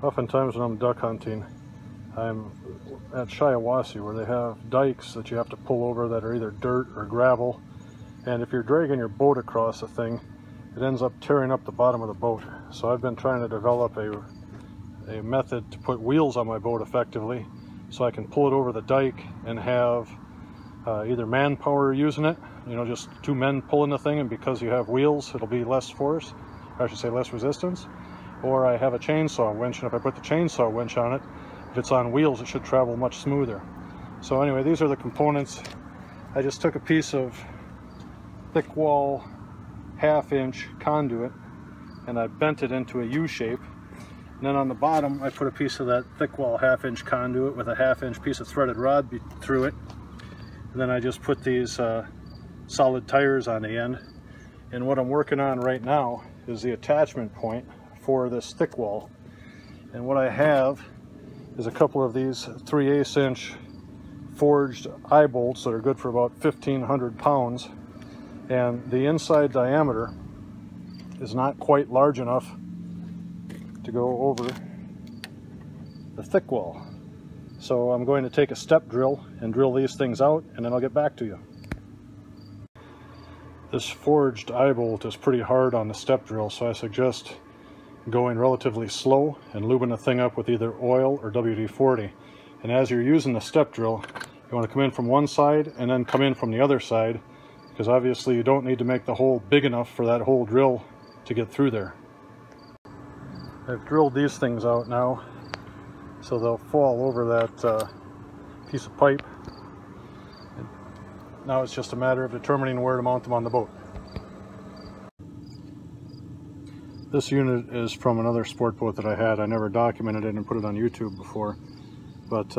Oftentimes when I'm duck hunting, I'm at Shiawassee where they have dikes that you have to pull over that are either dirt or gravel, and if you're dragging your boat across a thing, it ends up tearing up the bottom of the boat. So I've been trying to develop a method to put wheels on my boat effectively, so I can pull it over the dike and have either manpower using it, you know, just two men pulling the thing, and because you have wheels it'll be less force, or I should say less resistance, or I have a chainsaw winch, and if I put the chainsaw winch on it, if it's on wheels it should travel much smoother. So anyway, these are the components. I just took a piece of thick wall 1/2 inch conduit and I bent it into a U shape. And then on the bottom I put a piece of that thick wall 1/2 inch conduit with a 1/2 inch piece of threaded rod through it. And then I just put these solid tires on the end. And what I'm working on right now is the attachment point for this thick wall. And what I have is a couple of these 3/8 inch forged eye bolts that are good for about 1,500 pounds. And the inside diameter is not quite large enough to go over the thick wall. So I'm going to take a step drill and drill these things out, and then I'll get back to you. This forged eye bolt is pretty hard on the step drill, so I suggest going relatively slow and lubing the thing up with either oil or WD-40. And as you're using the step drill, you want to come in from one side and then come in from the other side, because obviously you don't need to make the hole big enough for that whole drill to get through there. I've drilled these things out now so they'll fall over that piece of pipe. And now it's just a matter of determining where to mount them on the boat. This unit is from another sport boat that I had. I never documented it and put it on YouTube before. But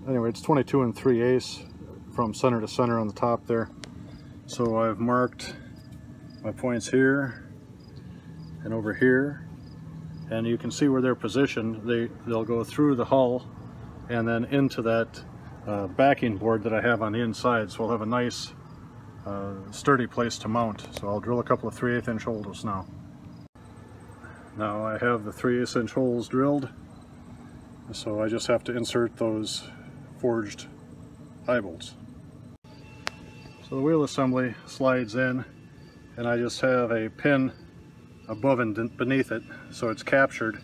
anyway, it's 22 3/8 from center to center on the top there. So I've marked my points here and over here, and you can see where they're positioned. They'll go through the hull and then into that backing board that I have on the inside, so I'll have a nice sturdy place to mount. So I'll drill a couple of 3/8 inch holes now. Now I have the 3/8 inch holes drilled, so I just have to insert those forged eye bolts. So the wheel assembly slides in, and I just have a pin above and beneath it, so it's captured,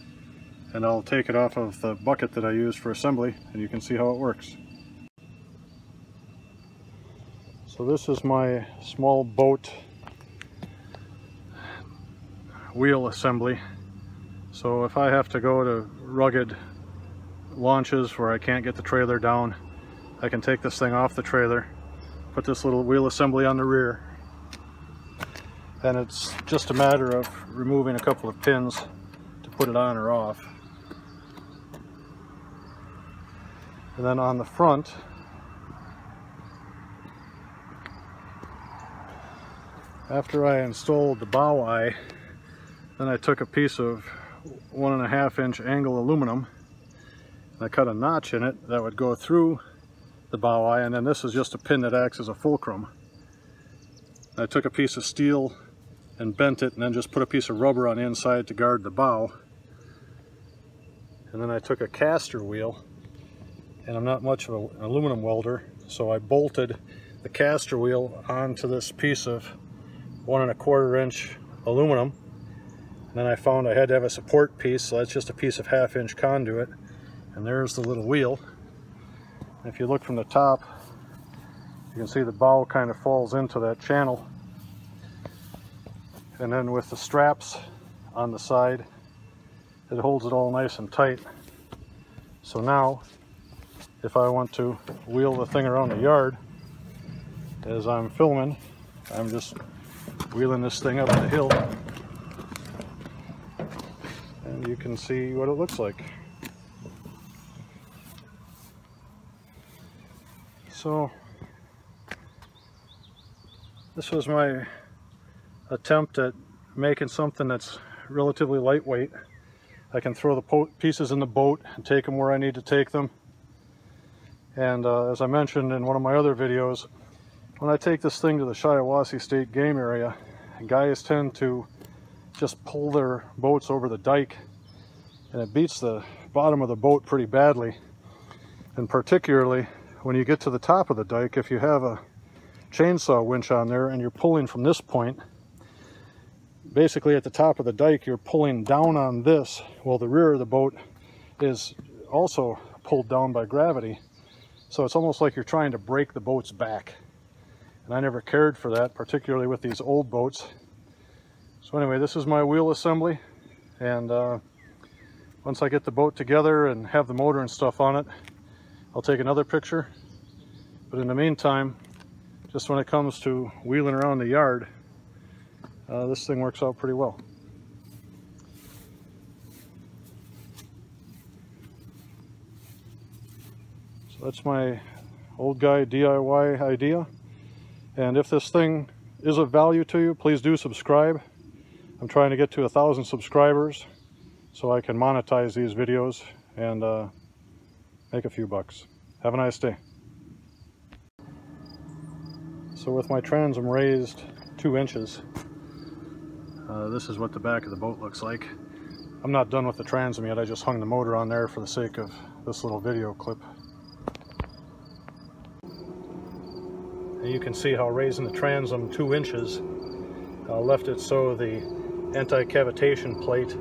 and I'll take it off of the bucket that I use for assembly, and you can see how it works. So this is my small boat wheel assembly. So if I have to go to rugged launches where I can't get the trailer down, I can take this thing off the trailer, put this little wheel assembly on the rear, and it's just a matter of removing a couple of pins to put it on or off. And then on the front, after I installed the bow eye, then I took a piece of 1.5 inch angle aluminum, and I cut a notch in it that would go through the bow eye, and then this is just a pin that acts as a fulcrum. I took a piece of steel and bent it, and then just put a piece of rubber on the inside to guard the bow. And then I took a caster wheel, and I'm not much of an aluminum welder, so I bolted the caster wheel onto this piece of 1.25 inch aluminum. And then I found I had to have a support piece, so that's just a piece of 1/2 inch conduit. And there's the little wheel. If you look from the top, you can see the bow kind of falls into that channel. And then with the straps on the side, it holds it all nice and tight. So now, if I want to wheel the thing around the yard, as I'm filming, I'm just wheeling this thing up the hill, and you can see what it looks like. So this was my attempt at making something that's relatively lightweight. I can throw the pieces in the boat and take them where I need to take them. And as I mentioned in one of my other videos, when I take this thing to the Shiawassee State Game Area, guys tend to just pull their boats over the dike, and it beats the bottom of the boat pretty badly. And particularly when you get to the top of the dike, if you have a chainsaw winch on there and you're pulling from this point, basically at the top of the dike you're pulling down on this. Well, the rear of the boat is also pulled down by gravity, so it's almost like you're trying to break the boat's back, and I never cared for that, particularly with these old boats. So anyway, this is my wheel assembly, and once I get the boat together and have the motor and stuff on it, I'll take another picture. But in the meantime, just when it comes to wheeling around the yard, this thing works out pretty well. So that's my old guy DIY idea. And if this thing is of value to you, please do subscribe. I'm trying to get to 1,000 subscribers so I can monetize these videos and make a few bucks. Have a nice day. So with my transom raised 2 inches, this is what the back of the boat looks like. I'm not done with the transom yet. I just hung the motor on there for the sake of this little video clip. And you can see how raising the transom 2 inches left it so the anti-cavitation plate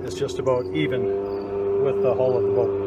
is just about even with the hull of the boat.